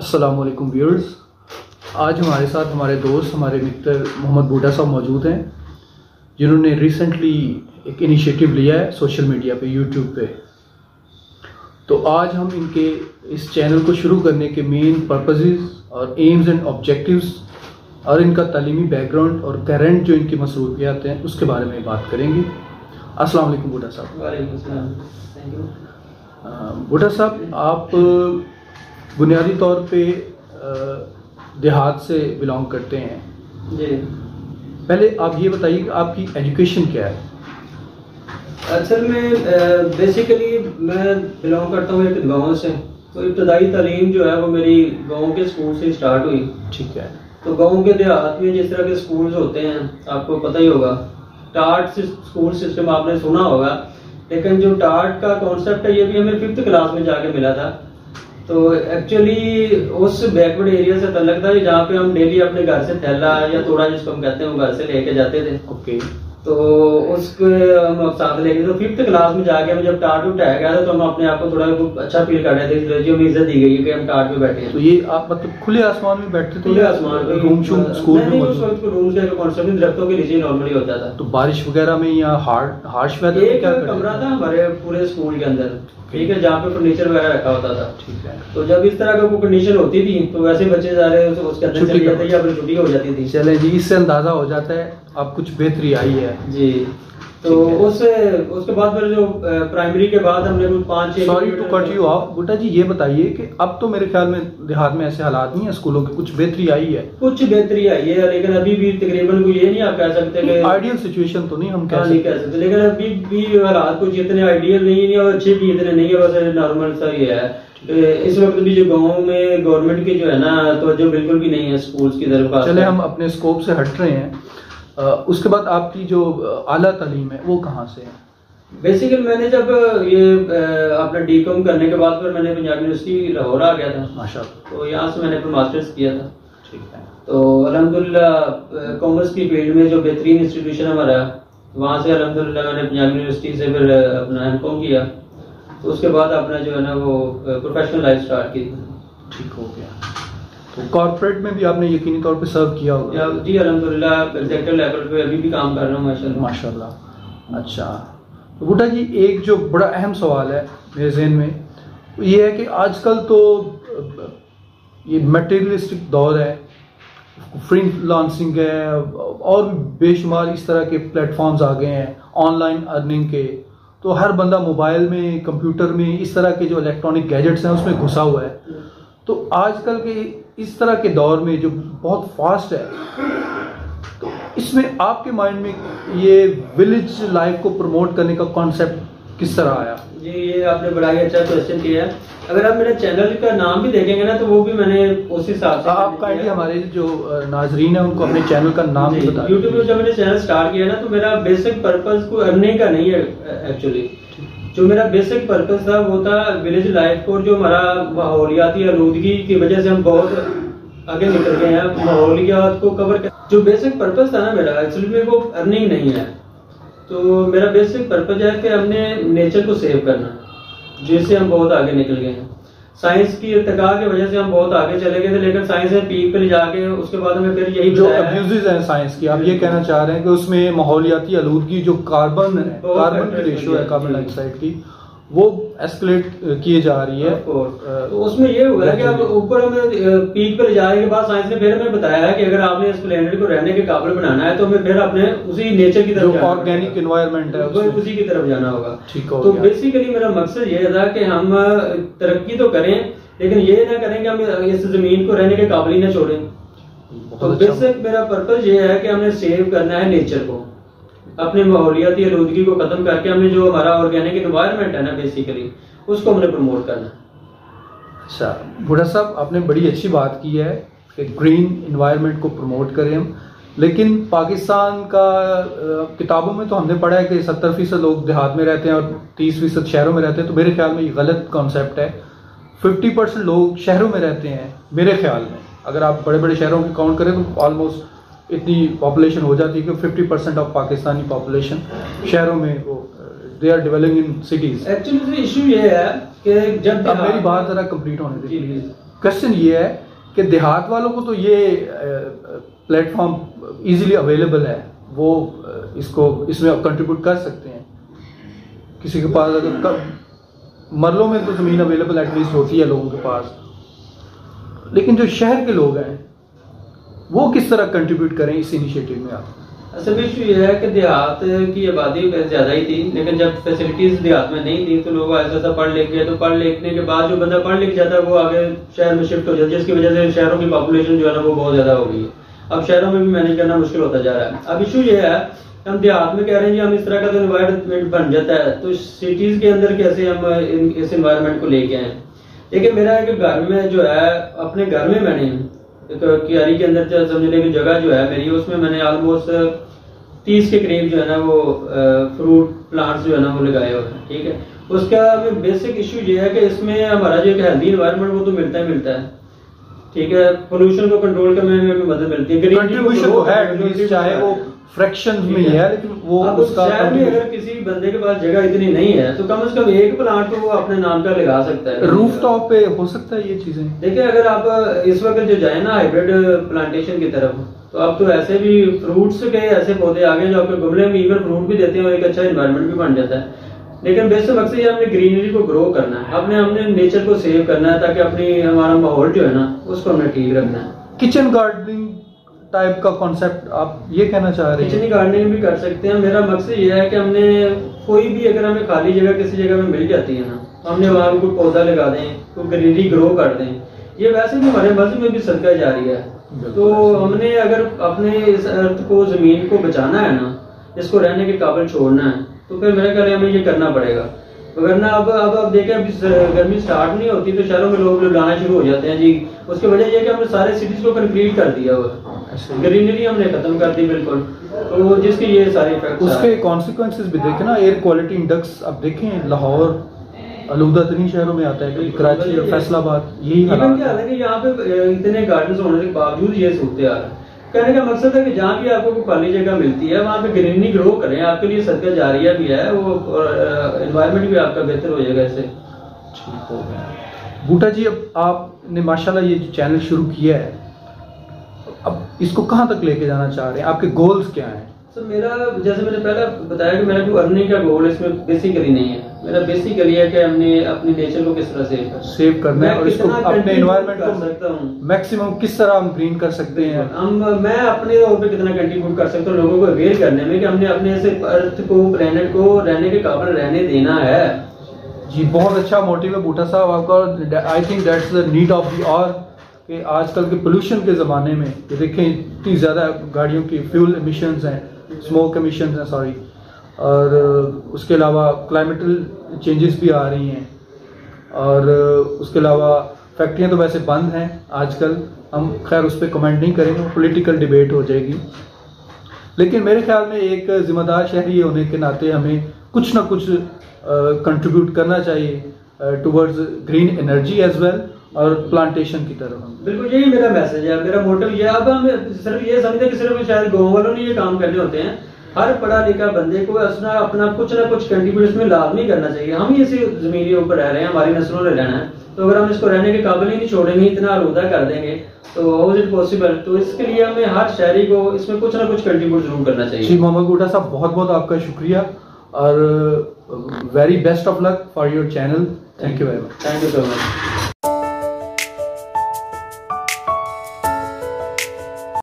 अस्सलाम वालेकुम व्यूअर्स। आज हमारे साथ हमारे दोस्त, हमारे मित्र मोहम्मद बूटा साहब मौजूद हैं, जिन्होंने रिसेंटली एक इनिशिएटिव लिया है सोशल मीडिया पे, यूट्यूब पे। तो आज हम इनके इस चैनल को शुरू करने के मेन पर्पसेस और एम्स एंड ऑब्जेक्टिव्स और इनका तालीमी बैकग्राउंड और करंट जो इनकी मसरूफियात हैं उसके बारे में बात करेंगे। अस्सलाम वालेकुम बूटा साहब। वालेकुम सलाम। Thank you. बूटा साहब, आप बुनियादी तौर पे देहात से बिलोंग करते हैं। जी, पहले आप ये बताइए कि आपकी एजुकेशन क्या है? असल में बेसिकली मैं बिलोंग करता हूँ एक गांव से। तो इब्तदाई तालीम जो है वो मेरी गांव के स्कूल से स्टार्ट हुई। ठीक है। तो गांव के देहात में जिस तरह के स्कूल्स होते हैं आपको पता ही होगा, टाट स्कूल सिस्टम आपने सुना होगा, लेकिन जो टाट का कॉन्सेप्ट है ये भी हमें 5th क्लास में जाके मिला था। तो एक्चुअली उस बैकवर्ड एरिया से तल्लक था जहाँ पे हम डेली अपने घर से थैला या तोड़ा जिसको हम कहते हैं वो घर से लेके जाते थे। ओके। तो उसको हम साथ लेके, तो 5th क्लास में जाके हम जब टाट उठाया गया था तो हम अपने आप को थोड़ा अच्छा फील कर रहे थे कि हमें इज्जत दी गई है कि हम टाट पे बैठे हैं। तो ये आप मतलब खुले आसमान में बैठते थे? खुले आसमान पे रूम स्कूल में? उस वक्त रूम का कॉन्सेप्ट दरख्तों के नीचे नॉर्मली होता था। तो बारिश वगैरह में या हार्श वेदर में एक क्या कमरा था हमारे पूरे स्कूल के अंदर, ठीक है, जहाँ पे फर्नीचर वगैरह रखा होता था। ठीक है। तो जब इस तरह का कोई कंडीशन होती थी तो वैसे बच्चे जा रहे उसके अंदर चले जाते या फिर छुट्टी हो जाती थी। चले जी, इससे अंदाजा हो जाता है अब कुछ बेहतरी आई है। जी। तो उसके बाद फिर जो प्राइमरी के बाद हमने कुछ 5-6, sorry to cut you off Buta ji, ये बताइए कि अब तो मेरे ख्याल में देहात में ऐसे हालात नहीं है स्कूलों के, कुछ बेहतरी आई है? कुछ बेहतरी आई है, लेकिन अभी भी तकरीबन कोई ये नहीं आप कह सकते कि आइडियल सिचुएशन तो नहीं हम नहीं कह सकते, लेकिन अभी भी हालात कुछ इतने आइडियल नहीं है और अच्छे भी इतने नहीं है, बस नॉर्मल सा ही है। इस वक्त भी जो गाँव में गवर्नमेंट की जो है ना तो जो बिल्कुल भी नहीं है स्कूल्स की तरफ। चले हम अपने स्कोप से हट रहे हैं। उसके बाद आपकी जो आला तालीम है वो कहाँ से है? बेसिकली मैंने जब ये अपना D.Com करने के बाद फिर मैंने पंजाब यूनिवर्सिटी लाहौर आ गया था माशाल्लाह। तो यहाँ से मैंने फिर मास्टर्स किया था। ठीक है। तो अल्हम्दुलिल्लाह कॉमर्स की फील्ड में जो बेहतरीन इंस्टीट्यूशन हमारा, वहाँ से अल्हम्दुलिल्लाह मैंने पंजाब यूनिवर्सिटी से फिर अपना M.Com किया। तो उसके बाद अपना जो है ना वो प्रोफेशनल लाइफ स्टार्ट की। ठीक हो गया। तो कॉर्पोरेट में भी आपने यकीनी तौर पे सर्व किया होगा? जी अल्हम्दुलिल्लाह एग्जीक्यूटिव लेवल पे अभी भी काम कर रहा हूँ माशाल्लाह। माशाल्लाह। अच्छा, तो बूटा जी एक जो बड़ा अहम सवाल है मेरे ज़हन में ये है कि आजकल तो ये मटेरियलिस्टिक दौर है, फ्रीलांसिंग है और बेशुमार इस तरह के प्लेटफॉर्म्स आ गए हैं ऑनलाइन अर्निंग के। तो हर बंदा मोबाइल में, कंप्यूटर में, इस तरह के जो इलेक्ट्रॉनिक गैजेट्स हैं उसमें घुसा हुआ है। तो आजकल के इस तरह के दौर में जो बहुत फास्ट है, तो इसमें आपके माइंड में ये विलेज लाइफ को प्रमोट करने का कॉन्सेप्ट किस तरह आया? जी ये आपने बड़ा ही अच्छा क्वेश्चन किया है। अगर आप मेरे चैनल का नाम भी देखेंगे ना तो वो भी मैंने उस हिसाब से आप काइंडली हमारे जो नाजरीन है उनको अपने चैनल का नाम भी बताइए। यूट्यूब में जब मैंने चैनल स्टार्ट किया ना तो मेरा बेसिक पर्पस कोई अर्निंग का नहीं है। एक्चुअली जो मेरा बेसिक पर्पस था वो था विलेज लाइफ को, जो हमारा माहौलियाती आलूदगी की वजह से हम बहुत आगे निकल गए हैं, माहौलियात को कवर कर। जो बेसिक पर्पस था ना मेरा, एक्चुअली में वो अर्निंग नहीं है। तो मेरा बेसिक पर्पस है कि हमने नेचर को सेव करना, जिससे हम बहुत आगे निकल गए हैं। साइंस की इर्तिका की वजह से हम बहुत आगे चले गए थे, लेकिन साइंस ने पीक पे ले जाके उसके बाद हमें फिर यही जो अब्यूजेस हैं साइंस की, आप ये कहना चाह रहे हैं कि उसमें माहौलियाती आलूदगी जो कार्बन है, कार्बन की रेशो है, कार्बन डाइऑक्साइड की, वो एस्केलेट किए जा रही है। तो उसमें ये हुआ है कि अब ऊपर हमें पीक पर ले जाने के बाद साइंस ने फिर हमें बताया है कि अगर आपने इस प्लेनेट को रहने के काबिल बनाना है तो हमें फिर अपने उसी नेचर की तरफ, जो ऑर्गेनिक एनवायरनमेंट है उसी की तरफ जाना होगा। ठीक तो बेसिकली मेरा मकसद ये था कि हम तरक्की तो करें लेकिन ये ना करें कि हम इस जमीन को रहने के काबिल ही ना छोड़ें। तो बेसिक मेरा पर्पस ये है कि हमने सेव करना है नेचर को, अपने माहौलियाती आलूदगी को खत्म करके हमने जो हमारा ऑर्गेनिक एनवायरनमेंट है ना बेसिकली उसको हमने प्रमोट करना। अच्छा बूटा साहब, आपने बड़ी अच्छी बात की है कि ग्रीन एनवायरनमेंट को प्रमोट करें हम, लेकिन पाकिस्तान का किताबों में तो हमने पढ़ा है कि 70% लोग देहात में रहते हैं और 30% शहरों में रहते हैं। तो मेरे ख्याल में ये गलत कॉन्सेप्ट है। 50% लोग शहरों में रहते हैं मेरे ख्याल में। अगर आप बड़े बड़े शहरों की काउंट करें तो ऑलमोस्ट इतनी पॉपुलेशन हो जाती है कि 50% ऑफ पाकिस्तानी पॉपुलेशन शहरों में वो they are developing in cities. Actually issue ये है कि जब अब मेरी बात जरा कंप्लीट होने दीजिए प्लीज। क्वेश्चन ये है कि देहात वालों को तो ये प्लेटफॉर्म इजीली अवेलेबल है, वो इसमें कंट्रीब्यूट कर सकते हैं। किसी के पास अगर मरलों में तो ज़मीन अवेलेबल एटलीस्ट होती है लोगों के पास, लेकिन जो शहर के लोग हैं वो किस तरह कंट्रीब्यूट करें इस इनिशिएटिव में? आप असल इशू ये है कि देहात की आबादी ज़्यादा ही थी, लेकिन जब फैसिलिटीज देहात में नहीं थी तो लोग ऐसा पढ़ लिख गए, तो पढ़ लिखने के बाद जो बंदा पढ़ लिख जाता है वो आगे शहर में शिफ्ट हो जाता है, जिसकी वजह से शहरों की पॉपुलेशन जो है ना वो बहुत ज़्यादा हो गई है। अब शहरों में भी मैनेज करना मुश्किल होता जा रहा है। अब इशू ये है, हम देहात में कह रहे हैं जी हम इस तरह का तो एनवायरनमेंट बन जाता है, तो सिटीज के अंदर कैसे हम इस एनवायरनमेंट को लेके आए। देखिए मेरा एक घर में जो है, अपने घर में मैंने क्यारी के अंदर समझने की जगह जो है मेरी, उसमें मैंने ऑलमोस्ट 30 के करीब जो है ना वो फ्रूट प्लांट्स जो है ना वो लगाए हुए हैं। ठीक है, उसका बेसिक इशू ये है कि इसमें हमारा जो एक हेल्दी एनवायरनमेंट वो तो मिलता ही मिलता है। ठीक है, पोल्यूशन को कंट्रोल करने में भी मदद मिलती है, कंट्रीब्यूशन तो है, चाहे वो फ्रैक्शन में है, लेकिन वो उसका शहर में अगर किसी बंदे के पास जगह इतनी नहीं है तो कम से कम एक प्लांट तो वो अपने नाम का लगा सकता है। रूफ टॉप पे हो सकता है ये चीजें। देखिए अगर आप इस वक्त जो जाए ना हाइब्रिड प्लांटेशन की तरफ, तो अब तो ऐसे भी फ्रूट्स के ऐसे पौधे आ गए जो आपके गमले में इवन फ्रूट भी देते हैं और एक अच्छा एनवायरनमेंट भी बन जाता है। लेकिन बेसिक मकसद ये हमने ग्रीनरी को ग्रो करना है, हमने नेचर को सेव करना है, ताकि अपनी हमारा माहौल जो है ना उसको हमने ठीक रखना है। किचन गार्डनिंग टाइप का कॉन्सेप्ट आप ये कहना चाह रहे हैं? किचन गार्डनिंग भी कर सकते हैं। मेरा मकसद ये है कि हमने कोई भी अगर हमें खाली जगह किसी जगह में मिल जाती है ना, हमने वहाँ कोई पौधा लगा दें, कोई ग्रीनरी ग्रो कर दें। ये वैसे भी हमारे मस्जिद में भी सदका जारी है, तो हमने अगर अपने इस अर्थ को, जमीन को बचाना है ना, इसको रहने के काबिल छोड़ना है, तो फिर मेरे ख्याल हमें ये करना पड़ेगा। वरना अब आप देखें, अभी गर्मी स्टार्ट नहीं होती तो शहरों में लोग लाना शुरू हो जाते हैं जी। उसकी वजह यह कि हमने सारे सिटीज को कंक्रीट कर दिया हुआ, ग्रीनरी हमने खत्म कर दी बिल्कुल, तो जिसके ये सारे इफेक्ट, उसके कॉन्सिक्वेंसेस भी देखें ना। एयर क्वालिटी इंडेक्स आप देखें, लाहौर आलूदा तरीन शहरों में आता है, कराची और फैसलाबाद, यही हालात है। यहाँ पे इतने गार्डन होने के बावजूद ये सूरत हाल है। कहने का मकसद है कि जहाँ भी आपको खाली जगह मिलती है वहाँ पे ग्रीनरी ग्रो करें, आपके लिए सदका जारिया भी है वो, और एनवायरनमेंट भी आपका बेहतर हो जाएगा इससे। ठीक हो गया। बूटा जी, अब आपने माशाल्लाह ये जो चैनल शुरू किया है, अब इसको कहाँ तक लेके जाना चाह रहे हैं? आपके गोल्स क्या हैं? सर मेरा, जैसे मैंने पहले बताया कि मेरा कोई अर्निंग का गोल इसमें बेसिकली नहीं है। मेरा बेसिकली है कि हमने अपने नेचर को किस तरह सेव करना है और इसको अपने एनवायरनमेंट को मैक्सिमम किस तरह हम ग्रीन कर सकते हैं। मैं अपने तौर पे कितना कंट्रीब्यूट कर सकता हूँ लोगों को अवेयर करने में कि हमने अपने ऐसे अर्थ को, प्लेनेट को रहने के काबिल रहने देना है। जी, बहुत अच्छा मोटिव है बूटा साहब आपका। I think that's the need of the hour कि आजकल के पोल्यूशन के ज़माने में ये देखें, इतनी ज़्यादा गाड़ियों की फ्यूल एमिशंस हैं, स्मोक एमिशंस हैं, सॉरी, और उसके अलावा क्लाइमेटल चेंजेस भी आ रही हैं, और उसके अलावा फैक्ट्रियां तो वैसे बंद हैं आजकल, हम खैर उस पर कमेंट नहीं करेंगे, पॉलिटिकल डिबेट हो जाएगी। लेकिन मेरे ख्याल में एक जिम्मेदार शहरी होने के नाते हमें कुछ ना कुछ कंट्रीब्यूट करना चाहिए towards green energy as well और प्लांटेशन की तरफ। बिल्कुल यही मेरा मैसेज है, मेरा मोटिव ये। अब हम सिर्फ ये समझते कि सिर्फ शायद गाँव वालों ने ये काम करने होते हैं। हर पढ़ा लिखा बंदे को अपना कुछ ना कुछ कंट्रीब्यूट इसमें लाजमी करना चाहिए। हम ही इसी जमीन के ऊपर रह रहे हैं, हमारी नस्लों ने रहना है, तो अगर हम इसको रहने के काबिल ही नहीं छोड़ेंगे, इतना आलूदा कर देंगे, तो हाउ इज इट पॉसिबल? तो इसके लिए हमें हर शहरी को इसमें कुछ ना कुछ कंट्रीब्यूट जरूर करना चाहिए। जी मोहम्मद बूटा साहब, बहुत बहुत आपका शुक्रिया और very best of luck for your channel. Thank you very much. Thank you so much.